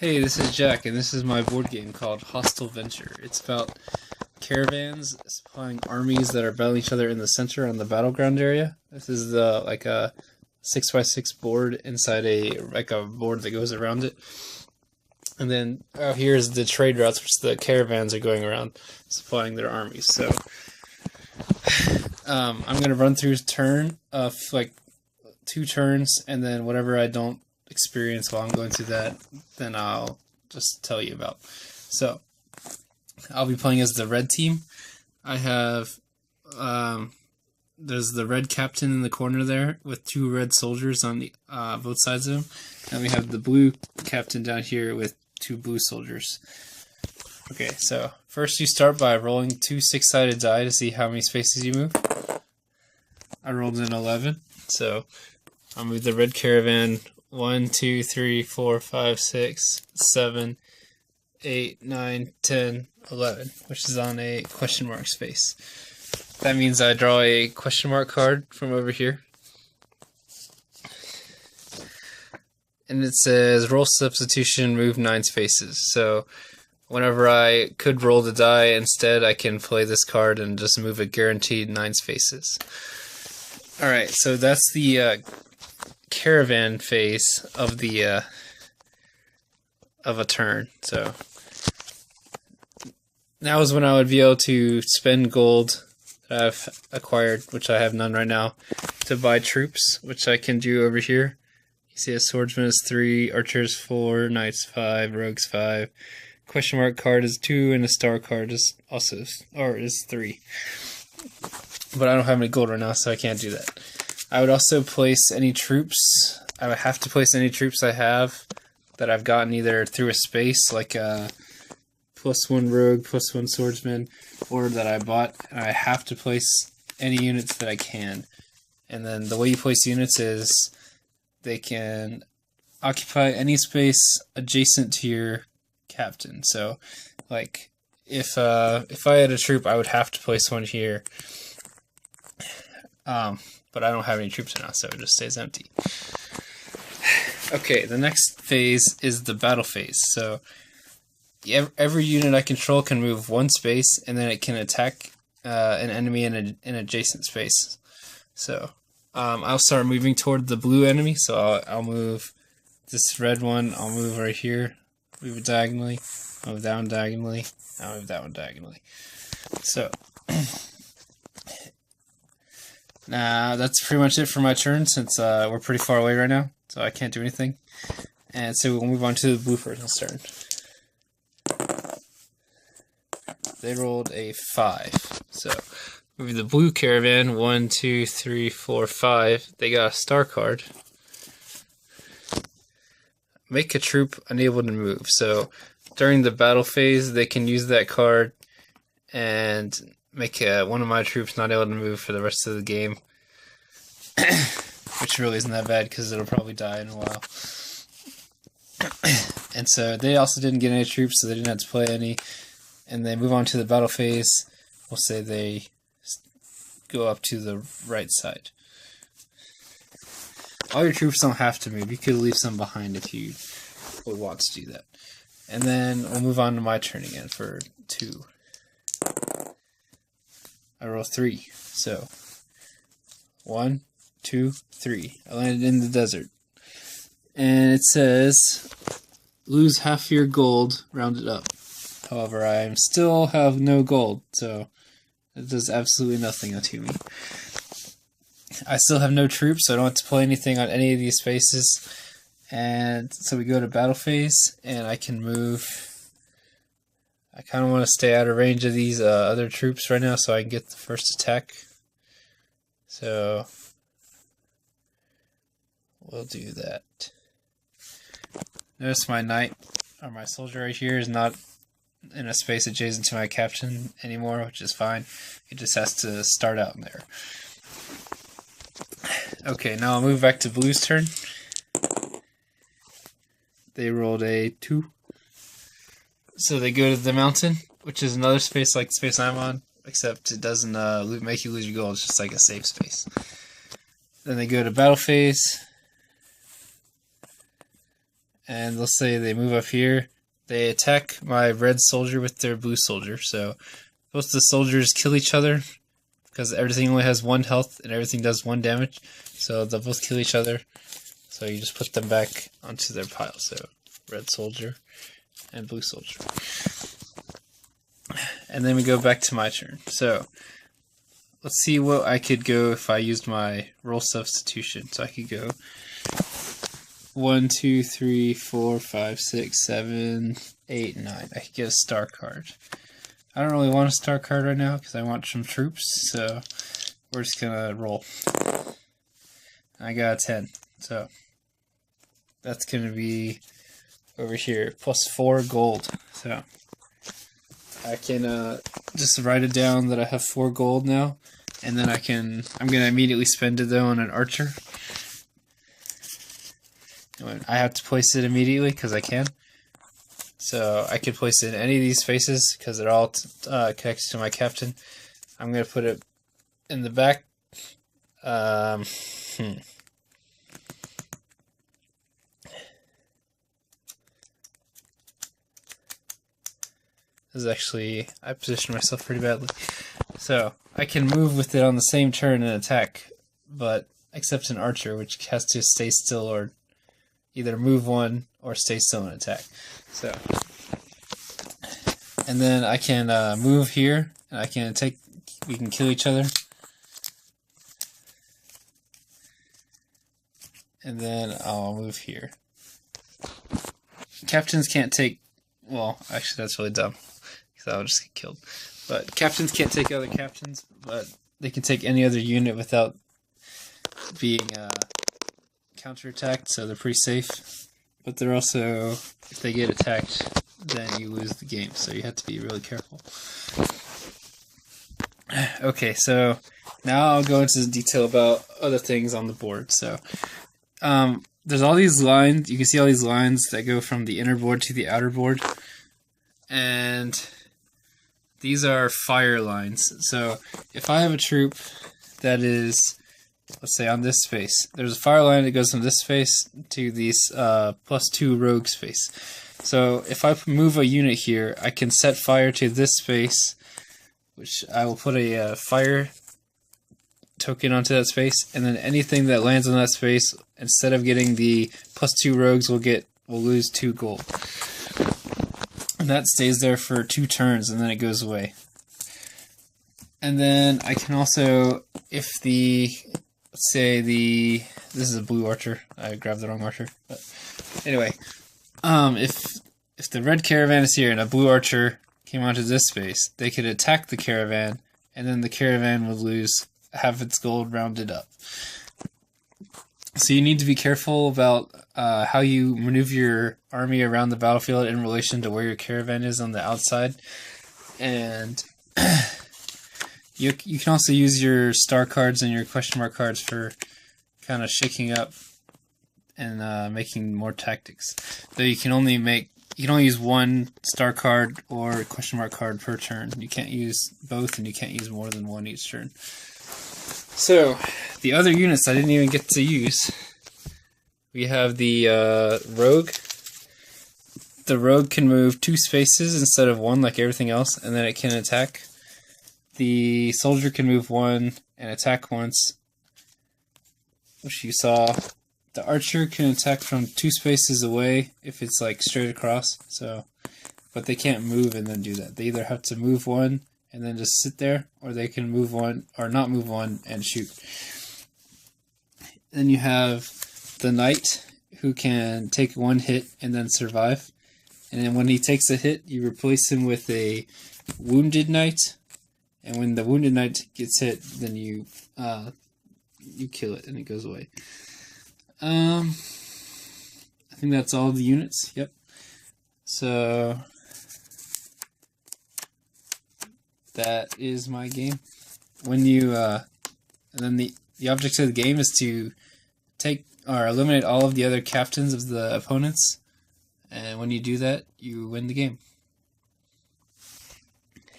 Hey, this is Jack, and this is my board game called Hostile Venture. It's about caravans supplying armies that are battling each other in the center on the battleground area. This is like a 6x6 board inside a board that goes around it. And then here's the trade routes which the caravans are going around supplying their armies. So I'm gonna run through turn of like 2 turns, and then whatever I don't experience while I'm going through that, then I'll just tell you about. So I'll be playing as the red team. I have there's the red captain in the corner there with 2 red soldiers on the both sides of him, and we have the blue captain down here with 2 blue soldiers. Okay, so first you start by rolling 2 6-sided die to see how many spaces you move. I rolled an 11, so I'll move the red caravan 1, 2, 3, 4, 5, 6, 7, 8, 9, 10, 11, which is on a question mark space. That means I draw a question mark card from over here. And it says roll substitution, move 9 spaces. So whenever I could roll the die, instead I can play this card and just move a guaranteed 9 spaces. Alright, so that's the caravan phase of the of a turn. So now is when I would be able to spend gold that I've acquired, which I have none right now, to buy troops, which I can do over here. You see a swordsman is 3, archers 4, knights 5, rogues 5. Question mark card is 2, and a star card is also is 3. But I don't have any gold right now, so I can't do that. I would also place any troops. I would have to place any troops I have that I've gotten either through a space, like +1 rogue, +1 swordsman, or that I bought. And I have to place any units that I can. And then the way you place units is they can occupy any space adjacent to your captain. So, like, if I had a troop, I would have to place one here. But I don't have any troops now, so it just stays empty. Okay, the next phase is the battle phase. So every unit I control can move 1 space, and then it can attack an enemy in an adjacent space. So I'll start moving toward the blue enemy. So I'll move this red one. I'll move right here. Move it diagonally. I'll move that one diagonally. I'll move that one diagonally. So now that's pretty much it for my turn, since we're pretty far away right now, so I can't do anything. And so we'll move on to the blue person's turn. They rolled a 5. So moving the blue caravan 1, 2, 3, 4, 5. They got a star card. Make a troop unable to move. So during the battle phase, they can use that card and make one of my troops not able to move for the rest of the game. Which really isn't that bad, because it'll probably die in a while. And so they also didn't get any troops, so they didn't have to play any. And then move on to the battle phase. We'll say they go up to the right side. All your troops don't have to move. You could leave some behind if you would want to do that. And then we'll move on to my turn again for 2. I roll 3. So 1, 2, 3. I landed in the desert. And it says lose half your gold, rounded up. However, I still have no gold, so it does absolutely nothing to me. I still have no troops, so I don't have to play anything on any of these spaces. And so we go to battle phase, and I can move. I kind of want to stay out of range of these other troops right now, so I can get the first attack. So we'll do that. Notice my knight, or my soldier right here, is not in a space adjacent to my captain anymore, which is fine. It just has to start out in there. Okay, now I'll move back to blue's turn. They rolled a 2. So they go to the mountain, which is another space like the space I'm on, except it doesn't make you lose your gold. It's just like a safe space. Then they go to battle phase, and let's say they move up here, they attack my red soldier with their blue soldier. So both the soldiers kill each other because everything only has 1 health and everything does 1 damage. So they'll both kill each other. So you just put them back onto their pile. So red soldier and blue soldier. And then we go back to my turn. So let's see what I could go if I used my roll substitution. So I could go 1, 2, 3, 4, 5, 6, 7, 8, 9. I could get a star card. I don't really want a star card right now because I want some troops, so we're just gonna roll. I got a 10, so that's gonna be over here, plus 4 gold. So I can just write it down that I have 4 gold now, and then I'm gonna immediately spend it though on an archer. I have to place it immediately because I can. So I could place it in any of these faces because they're all connected to my captain. I'm going to put it in the back. This is actually, I positioned myself pretty badly. So I can move with it on the same turn and attack, but except an archer, which has to stay still or either move 1 or stay still and attack. So, and then I can move here, and we can kill each other. And then I'll move here. Captains can't take, well, actually that's really dumb, because I'll just get killed. But captains can't take other captains, but they can take any other unit without being counterattacked, so they're pretty safe. But they're also, if they get attacked, then you lose the game, so you have to be really careful. Okay, so now I'll go into detail about other things on the board. So there's all these lines, you can see all these lines that go from the inner board to the outer board, and these are fire lines. So if I have a troop that is, let's say on this space, there's a fire line that goes from this space to these +2 rogue space. So if I move a unit here, I can set fire to this space, which I will put a fire token onto that space, and then anything that lands on that space, instead of getting the +2 rogues, will lose 2 gold. And that stays there for 2 turns, and then it goes away. And then I can also, if let's say this is a blue archer. I grabbed the wrong archer. But anyway, if the red caravan is here and a blue archer came onto this space, they could attack the caravan, and then the caravan would lose half its gold rounded up. So you need to be careful about how you maneuver your army around the battlefield in relation to where your caravan is on the outside. And you can also use your star cards and your question mark cards for kind of shaking up and making more tactics. Though you can only use 1 star card or question mark card per turn. You can't use both, and you can't use more than 1 each turn. So the other units I didn't even get to use. We have the rogue. The rogue can move 2 spaces instead of 1 like everything else, and then it can attack. The soldier can move 1 and attack once, which you saw. The archer can attack from 2 spaces away if it's like straight across. So, but they can't move and then do that. They either have to move 1 and then just sit there, or they can move 1 or not move 1 and shoot. Then you have the knight, who can take 1 hit and then survive. And then when he takes a hit, you replace him with a wounded knight. And when the wounded knight gets hit, then you kill it and it goes away. I think that's all the units. Yep. So that is my game. When you and then the object of the game is to take or eliminate all of the other captains of the opponents, and when you do that, you win the game.